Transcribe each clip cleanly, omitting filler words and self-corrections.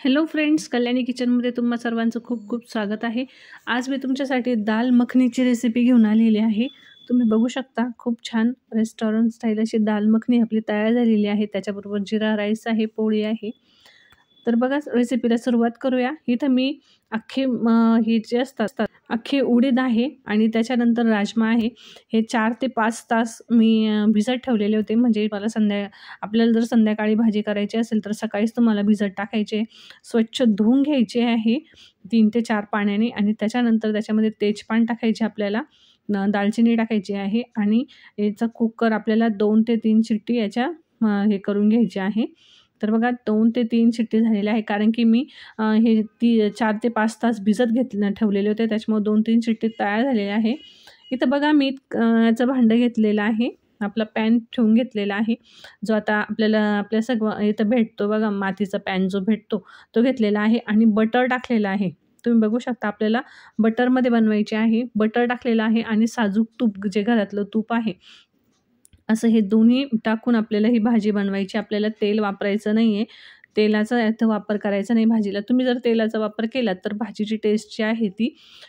Hello friends, Kalyani किचनमध्ये तुम्हा सर्वांचं खूप खूप स्वागत आहे। आज मी तुमच्यासाठी दाल मखनीची रेसिपी घेऊन आलेली आहे। तुम्ही बघू शकता खूप छान रेस्टॉरंट स्टाईल अशी दाल मखनी आपली तयार झालेली आहे। त्याच्याबरोबर जीरा राईस आहे, पोळी आहे। तर बघा रेसिपीला सुरुवात करूया। इथं मी अख्खे हे जे असतात अख्खे उडीद आहे आणि त्याच्यानंतर राजमा आहे। हे 4 ते 5 तास मी भिजत ठेवलेले होते। म्हणजे मला आपल्याला जर संध्याकाळी भाजी करायची असेल तर सकाळीच तुम्हाला भिजत टाकायचे, स्वच्छ धुवून घ्यायचे आहे 3 ते 4 पाण्याने आणि त्याच्यानंतर त्याच्यामध्ये तेजपान टाकायचे, आपल्याला दालचिनी टाकायची आहे आणि याचा कुकर आपल्याला 2 ते 3 शिट्टी याच्या हे करून घ्यायची आहे। तर बघा 2 ते 3 शिट्टी झालेल्या आहे, कारण की मी हे 4 ते 5 तास भिजत ठेवलेले होते, त्याच्यामुळे 2-3 शिट्टीत तयार झालेले आहे। इथं बघा मी याचं भांडं घेतलेलं आहे, आपला पॅन ठेवून घेतलेला आहे, जो आता आपल्या सगळं इथं भेटतो बघा, मातीचा पॅन जो भेटतो तो घेतलेला आहे आणि बटर टाकलेला आहे। तुम्ही बघू शकता आपल्याला बटरमध्ये बनवायचे आहे। बटर टाकलेलं आहे आणि साजूक तूप, जे घरातलं तूप आहे, असं हे दोन्ही टाकून आपल्याला ही भाजी बनवायची। आपल्याला तेल वापरायचं नाही आहे, तेलाचा इथं वापर करायचा नाही भाजीला। तुम्ही जर तेलाचा वापर केला तर भाजीची टेस्ट जी आहे ती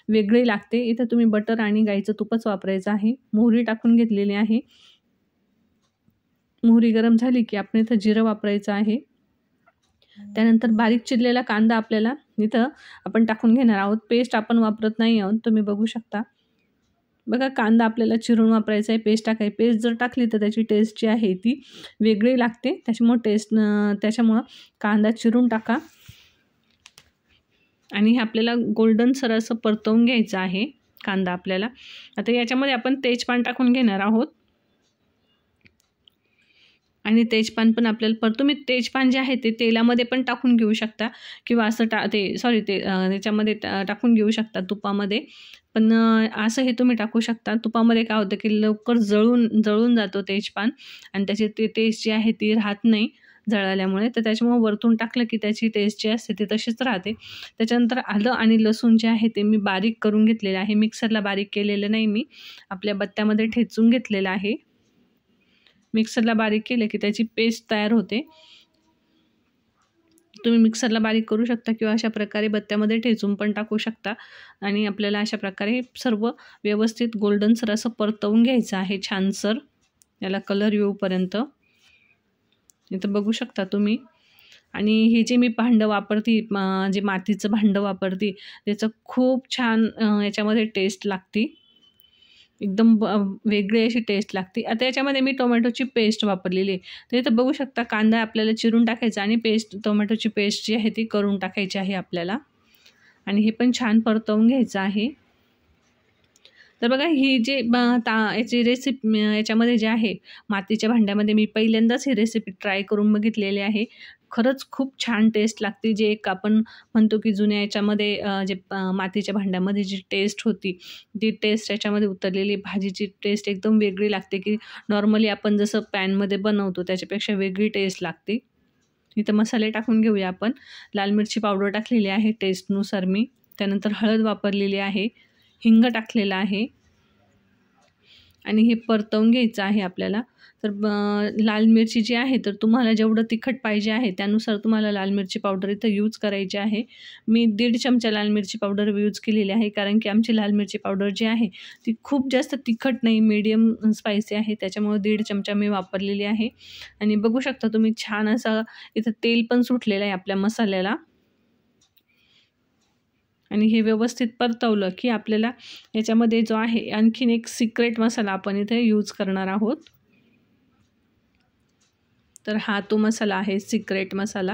वेगळी लागते। इथं तुम्ही बटर आणि गाईचं तूपच वापरायचं आहे। मोहरी टाकून घेतलेली आहे। मोहरी गरम झाली की आपण इथं जिरं वापरायचं आहे। त्यानंतर बारीक चिरलेला कांदा आपल्याला इथं आपण टाकून घेणार आहोत। पेस्ट आपण वापरत नाही आहोत, तुम्ही बघू शकता। बघा कांदा आपल्याला चिरून वापरायचा आहे, पेस्ट टाकायची। पेस्ट जर टाकली तर त्याची टेस्ट जी आहे ती वेगळी लागते, त्याच्यामुळं कांदा चिरून टाका आणि हे आपल्याला गोल्डन सर असं परतवून घ्यायचं आहे कांदा आपल्याला। आता याच्यामध्ये आपण तेजपान टाकून घेणार आहोत आणि तेजपान पण आपल्याला तुम्ही तेजपान जे आहे ते तेलामध्ये पण टाकून घेऊ शकता किंवा असं त्याच्यामध्ये टाकून घेऊ शकता तुपामध्ये, पण असं हे तुम्ही टाकू शकता। तुपामध्ये काय होतं की लवकर जळून जातो तेजपान आणि त्याची ती टेस्ट जी आहे ती राहत नाही जळाल्यामुळे, तर त्याच्यामुळे वरतून टाकलं की त्याची टेस्ट जी असते ती तशीच राहते। त्याच्यानंतर आलं आणि लसूण जे आहे ते मी बारीक करून घेतलेलं आहे, मिक्सरला बारीक केलेलं नाही, मी आपल्या बत्त्यामध्ये ठेचून घेतलेलं आहे। मिक्सरला बारीक केले की त्याची पेस्ट तयार होते। तुम्ही मिक्सरला बारीक करू शकता किंवा अशा प्रकारे बत्त्यामध्ये ठेचून पण टाकू शकता आणि आपल्याला अशा प्रकारे सर्व व्यवस्थित गोल्डनसर असं परतवून घ्यायचं आहे, छानसर याला कलर येऊपर्यंत। इथं बघू शकता तुम्ही। आणि हे जे मी भांडं वापरते, जे मातीचं भांडं वापरते, त्याचं खूप छान याच्यामध्ये टेस्ट लागते, एकदम वेगळी अशी टेस्ट लागते। आता याच्यामध्ये मी टोमॅटोची पेस्ट वापरलेली आहे, तर इथं बघू शकता कांदा आपल्याला चिरून टाकायचा आणि टोमॅटोची पेस्ट जी आहे ती करून टाकायची आहे आपल्याला आणि हे पण छान परतवून घ्यायचं आहे। तर बघा ही जे याची रेसिपी याच्यामध्ये जे आहे मातीच्या भांड्यामध्ये मी पहिल्यांदाच ही रेसिपी ट्राय करून बघितलेली आहे। खरंच खूप छान टेस्ट लागते। जे एक आपण म्हणतो की जुन्या याच्यामध्ये जे मातीच्या भांड्यामध्ये जी टेस्ट होती ती टेस्ट याच्यामध्ये उतरलेली, भाजीची टेस्ट एकदम वेगळी लागते, की नॉर्मली आपण जसं पॅनमध्ये बनवतो त्याच्यापेक्षा वेगळी टेस्ट लागते। इथं मसाले टाकून घेऊया आपण। लाल मिरची पावडर टाकलेली आहे टेस्टनुसार मी, त्यानंतर हळद वापरलेली आहे, हिंग टाकलेला आहे आणि हे परतवून घ्यायचं आहे आपल्याला। तर लाल मिरची जी आहे तर तुम्हाला जेवढं तिखट पाहिजे आहे त्यानुसार तुम्हाला लाल मिरची पावडर इथं यूज करायची आहे। मी 1.5 चमचा लाल मिरची पावडर यूज केलेली आहे, कारण की आमची लाल मिरची पावडर जी आहे ती खूप जास्त तिखट नाही, मीडियम स्पायसी आहे, त्याच्यामुळे 1.5 चमचा मी वापरलेली आहे। आणि बघू शकता तुम्ही छान असं इथं तेल पण सुटलेलं आहे आपल्या मसाल्याला आणि हे व्यवस्थित परतवलं की आपल्याला याच्यामध्ये जो आहे आणखीन एक सिक्रेट मसाला आपण इथे यूज करणार आहोत। तर हा तो मसाला आहे सिक्रेट मसाला।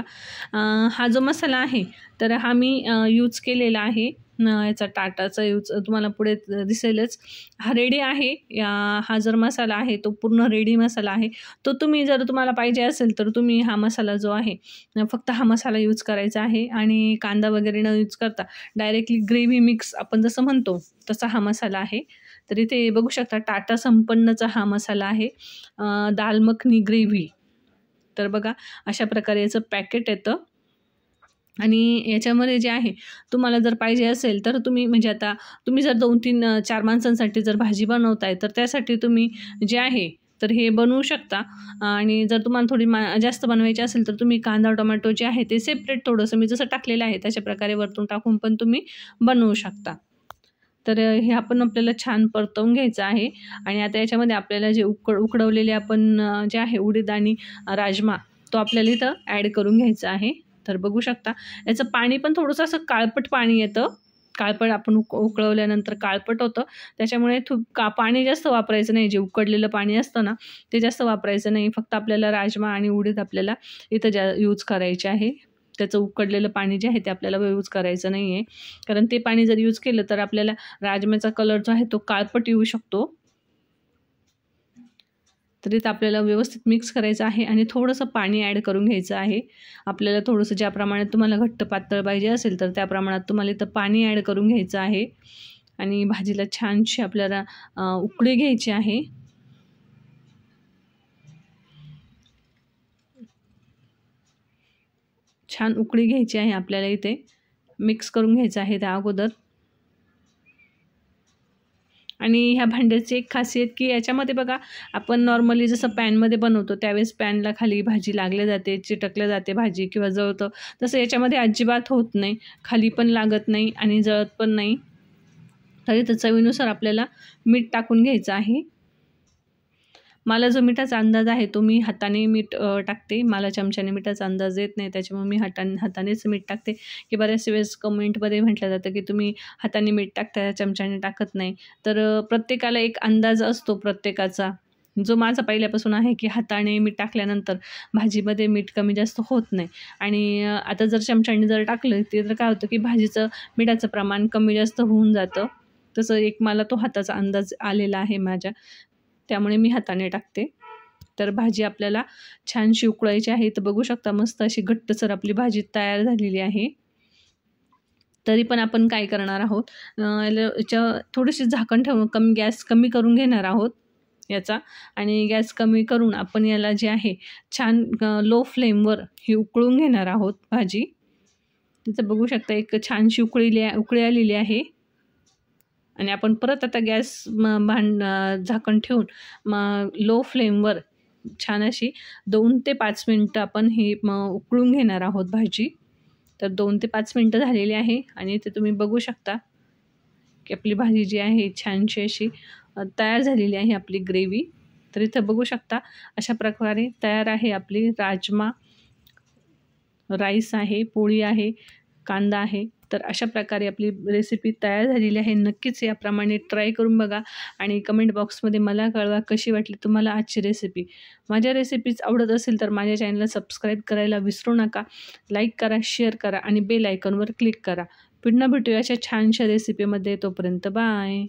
हा जो मसाला आहे तर हा मी यूज केलेला आहे, याचा टाटाचा यूज तुम्हाला पुढे दिसेलच। हा रेडी आहे, हा जर मसाला आहे तो पूर्ण रेडी मसाला आहे। तो तुम्हाला पाहिजे असेल तर तुम्ही हा मसाला जो आहे फक्त हा मसाला यूज करायचा आहे आणि कांदा वगैरे न यूज करता डायरेक्टली ग्रेव्ही मिक्स आपण जसं म्हणतो तसा हा मसाला आहे। तर इथे बघू शकता टाटा संपन्नचा हा मसाला आहे, दाल मखनी ग्रेव्ही। तर बघा अशा प्रकारे याचं पॅकेट येतं आणि याच्यामध्ये जे आहे तुम्हाला जर पाहिजे असेल तर म्हणजे आता तुम्ही जर 2-3-4 माणसांसाठी जर भाजी बनवताय तर त्यासाठी तुम्ही जे आहे तर हे बनवू शकता. आणि जर तुम्हाला थोडी जास्त बनवायची असेल तर तुम्ही कांदा टोमॅटो जे आहे ते सेपरेट थोडंसं मी जसं टाकलेलं आहे त्याच्या प्रकारे वरतून टाकून पण तुम्ही बनवू शकता. तर हे आपण आपल्याला छान परतवून घ्यायचं आहे. आणि आता याच्यामध्ये आपल्याला जे उकडवलेले आपण जे आहे उडीद आणि राजमा तो आपल्याला इथं ॲड करून घ्यायचा आहे. तर बघू शकता याचं पाणी पण थोडंसं असं काळपट पाणी येतं. काळपट आपण उकळवल्यानंतर काळपट होतं, त्याच्यामुळे पाणी जास्त वापरायचं नाही. जे उकडलेलं पाणी असतं ना ते जास्त वापरायचं नाही. फक्त आपल्याला राजमा आणि उडीद आपल्याला इथं यूज करायचे आहे. त्याचं उकडलेलं पाणी जे आहे ते आपल्याला यूज करायचं नाही आहे, कारण ते पाणी जर यूज केलं तर आपल्याला राजम्याचा कलर जो आहे तो काळपट येऊ शकतो. तर इथं आपल्याला व्यवस्थित मिक्स करायचं आहे आणि थोडंसं पाणी ॲड करून घ्यायचं आहे. आपल्याला थोडंसं ज्या प्रमाणात तुम्हाला घट्ट पातळ पाहिजे असेल तर त्या प्रमाणात तुम्हाला इथं पाणी ॲड करून घ्यायचं आहे. आणि भाजीला छानशी आपल्याला उकळी घ्यायची आहे. छान उकळी घ्यायची आहे आपल्याला. इथे मिक्स करून घ्यायचं आहे त्या अगोदर. आणि ह्या भांड्याची एक खासियत की याच्यामध्ये बघा आपण नॉर्मली जसं पॅनमध्ये बनवतो त्यावेळेस पॅनला खाली भाजी लागल्या जाते, चिटकल्या जाते भाजी किंवा जळतं, तसं याच्यामध्ये अजिबात होत नाही. खाली पण लागत नाही आणि जळत पण नाही. तरी तर चवीनुसार आपल्याला मीठ टाकून घ्यायचं आहे. मला जो मिठाचा अंदाज आहे तो मी हाताने मीठ टाकते. मला चमच्याने मिठाचा अंदाज येत नाही, त्याच्यामुळे मी हातानेच मीठ टाकते. की बऱ्याच वेळेस कमेंटमध्ये म्हटलं जातं की तुम्ही हाताने मीठ टाकता, चमच्याने टाकत नाही. तर प्रत्येकाला एक अंदाज असतो प्रत्येकाचा, जो माझा पहिल्यापासून आहे की हाताने मीठ टाकल्यानंतर भाजीमध्ये मीठ कमी जास्त होत नाही. आणि आता जर चमच्याने जर टाकलं ते तर काय होतं की भाजीचं मिठाचं प्रमाण कमी जास्त होऊन जातं. तसं एक मला तो हाताचा अंदाज आलेला आहे माझ्या, त्यामुळे मी हाताने टाकते. तर भाजी आपल्याला छानशी उकळायची आहे. तर बघू शकता मस्त अशी घट्टसर आपली भाजी तयार झालेली आहे. तरी पण आपण काय करणार आहोत, याच्या थोडीशी झाकण ठेवून गॅस कमी करून घेणार आहोत याचा. आणि गॅस कमी करून आपण याला जे आहे छान लो फ्लेमवर ही उकळून घेणार आहोत भाजी. तिथं बघू शकता एक छानशी उकळी आलेली आहे. आणि आपण परत आता गॅस झाकण ठेवून लो फ्लेमवर छान अशी 2 ते 5 मिनटं आपण ही उकळून घेणार आहोत भाजी. तर 2 ते 5 मिनटं झालेली आहे आणि इथे तुम्ही बघू शकता की आपली भाजी जी आहे छानशी अशी तयार झालेली आहे आपली ग्रेव्ही. तर इथं बघू शकता अशा प्रकारे तयार आहे आपली राजमा, राईस आहे, पोळी आहे, कांदा आहे. तर अशा प्रकारे आपली रेसिपी तयार झालेली आहे. नक्कीच याप्रमाणे ट्राय करून बघा आणि कमेंट बॉक्समध्ये मला कळवा कशी वाटली तुम्हाला आजची रेसिपी. माझ्या रेसिपीज आवडत असेल तर माझ्या चॅनलला सबस्क्राईब करायला विसरू नका. लाईक करा, शेअर करा आणि बेल आयकॉनवर क्लिक करा. पुन्हा भेटूया अशा छानशा रेसिपीमध्ये. तोपर्यंत बाय.